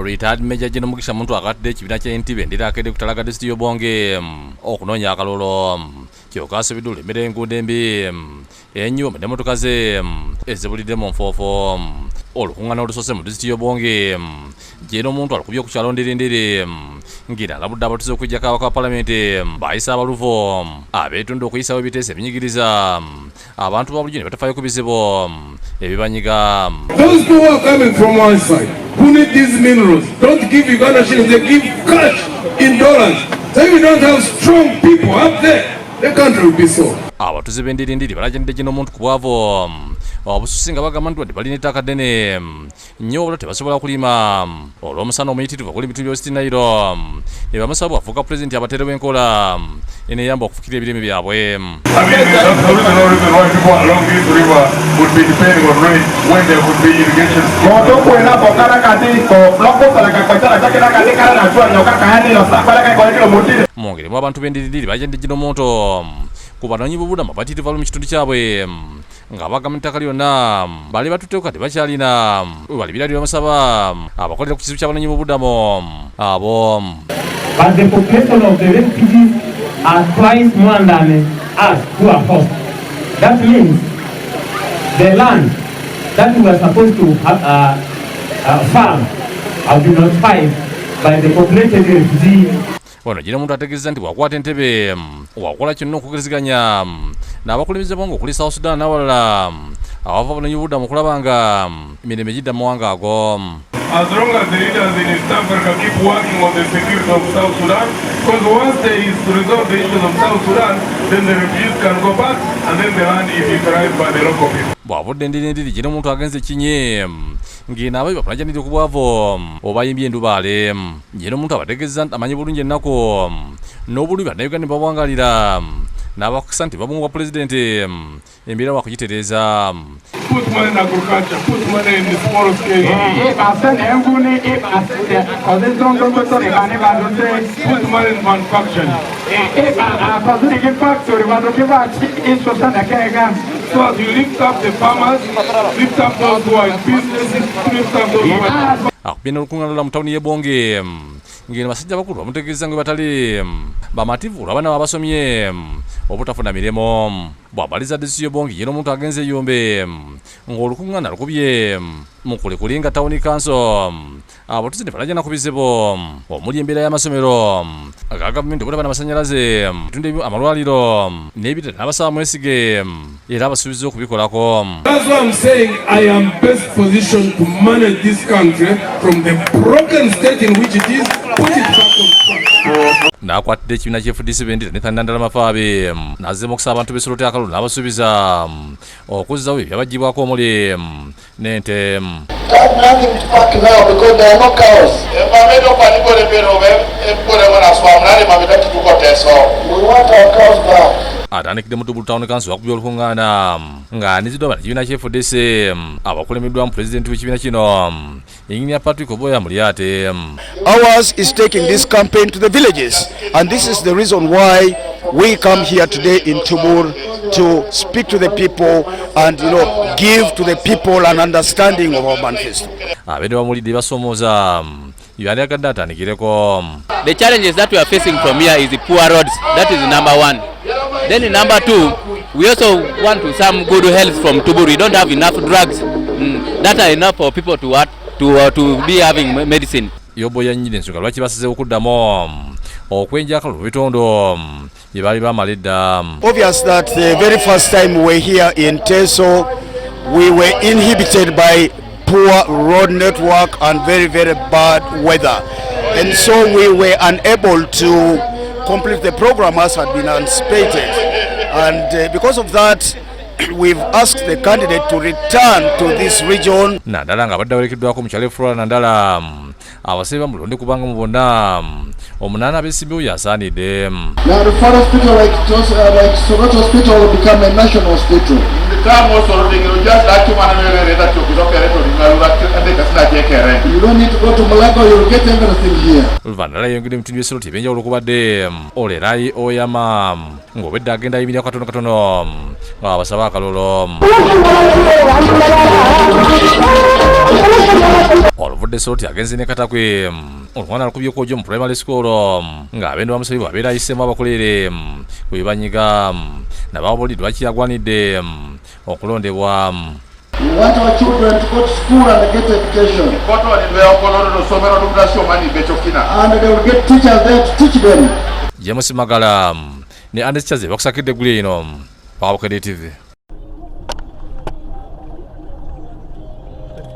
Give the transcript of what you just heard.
Rt.Major.Gen.Gregory Mugisha Muntu akwatidde ekibiina kya ANT Bendera akedde kutalaga disitulikiti y'Obongi okunoonya akalulu kyokka asibidde emmere enguudo embi ennyo n'emmotoka ze ezibulidde mu Nfuufu. Olukuŋŋaana olusoose mu disitulikiti y'Obongi gy'era omuntu alukubye ku kyalo ndirindiri ng'era alabudde abatuuze okwejjako ababaka ba Paalamenti baayise abaluvu abeetundu okuyisaawo ebiteeso ebinyigiriza abantu ba bulijjo ne batafaayo ku bizibu ebibanyiga. Those who are coming from one side who need these minerals don't give Uganda shillings, they give cash in dollars. So if you don't have strong people up there, the country will be so. Abatuuze b'endirindiri balajjanidde gino omuntu ku bwavu obususi nga bagamba nti balina ettaka ddene nnyo olwo tebasobola kulima olw'omusana omuyitirivu oguli bitundu bya West Nile ne bamusaba bwafuuka pulezidenti abateerewo enkola eneyamba okufukira ebirime byabwe. Mu ngeri mu abantu b'endirindiri balajjanidde gino omuntu ku banoonyiboobubudamu abatirivu mu kitundu kyabwe nga bagamba ettaka lyonna bali batutteeko kati bakyalina bali birali bamusaba abakolera ku kizibu ky'abanoonyiboobubudamu abo. But the population of the refugees are twice more than us who are host. That means the land that we were supposed to farm have been occupied by the populated refugees. Ono gino omuntu ategeeza nti bwakwata entebe wakola kyonna okugeriziganya n'abakulembeze bongo okuli South Sudan n'abalala abava abanoonyiboobubudamu okulaba nga emirembe gidda mu mawanga ago. As long as the leaders in East Africa keep working on the security of South Sudan, because once they resolve the issues of South Sudan, then the refugees can go back and then the land is utilized by the local people. Bw'avudde endirindiri gino omuntu agenze kinye ng'eno ababi bakulajjanidde ku bwavu obayimbye endubaale gino omuntu abategeeza nti amanyi bulungi ennaku n'obulumi bannayuganda ne bawangalira n'abakisa nti bamuwa pulezidenti embeera wakugitereeza. Put money in agriculture, put money in the small scale. Put money in manufacturing. So as you lift up the farmers, lift up those who are in businesses, lift up those who are... Akubye n'olukuŋŋaana lula mu tawuni y'Obongi ng'eno basajja bakulu bamutegeeza nga batali bamativu olw'abaana babasomye obutafuna miremo. Bw'abaliza disitulikiti y'Obongi yera omuntu agenze eyombe ng'olukuŋŋaana lukubye mu kulikulinga tawuni kanso abatuuze ne balajjana ku bizibu omuli embeera y'amasomero aga gavumenti obutaba n'amasannyalaze bitundu amalwaliro n'ebirala n'abasaba mwesige era abasuubiza okubikolako. That's why I'm saying I am best positioned to manage this country from the broken state in which it is, put it back on track. N'akwatidde ekibiina ky'FDC Bendera ne Nandala Mafaabi n'azzeemu okusaba abantu b'essolo akalulu n'abasuubiza okuzzawo ebyabaggyibwako omuli n'ente. Nothing to pack now because there are no cows. We want our cows back. Atandikidde mu Tubulu Town Council wakubye olukuŋŋaana ng'aniziddwa bali kibiina kya FDC abakulembeddwamu pulezidenti w'ekibiina kino Engineer Patrick Oboya Mulyate. Ours is taking this campaign to the villages, and this is the reason why we come here today in Tubul to speak to the people and give to the people an understanding of our manifesto. Abedde bamulidde basomooza yali agadde atandikireko. The challenges that we are facing from here is the poor roads. That is number one. Then in number two, we also want to some good health from Tuburu. We don't have enough drugs that are enough for people to be having medicine. Yobo yannyini ensonga lwaki basizeewo okuddamu okwejjako mu bitundu bye baali bamala edda. Obvious that the very first time we were here in Teso, we were inhibited by poor road network and very, very bad weather. And so we were unable to complete the program as had been anticipated. And because of that, we've asked the candidate to return to this region. Nandala nga badde awerekeddwako mukyalo Flora Nandala abasibe bamulonde kubanga mu bonna omunaana abeesimbyewo yasaanidde. Now the far hospital like Sokoto Hospital will become a national hospital. You don't need to go to Malago, you'll get everything here. Luvanala yongedde mu bitundu by'essomero ebyenjawulo okubadde olerayi oyama ng'obwedde agenda yimirira katono ng'abasaba akalulu. Oluvudde Soroti agenze ne Katakwe omwana alukubyeko gyo mu primary school ng'abendo bamusabibwa abeera ayisemu abakolere bwe banyiga n'ababuuliddwa kiyagwanidde okulondebwa. We want our children to go to school and get education. And they will get teachers there to teach them. James Magala ne Andi Chaze bakusakidde eggulu eno pa Bukedde TV.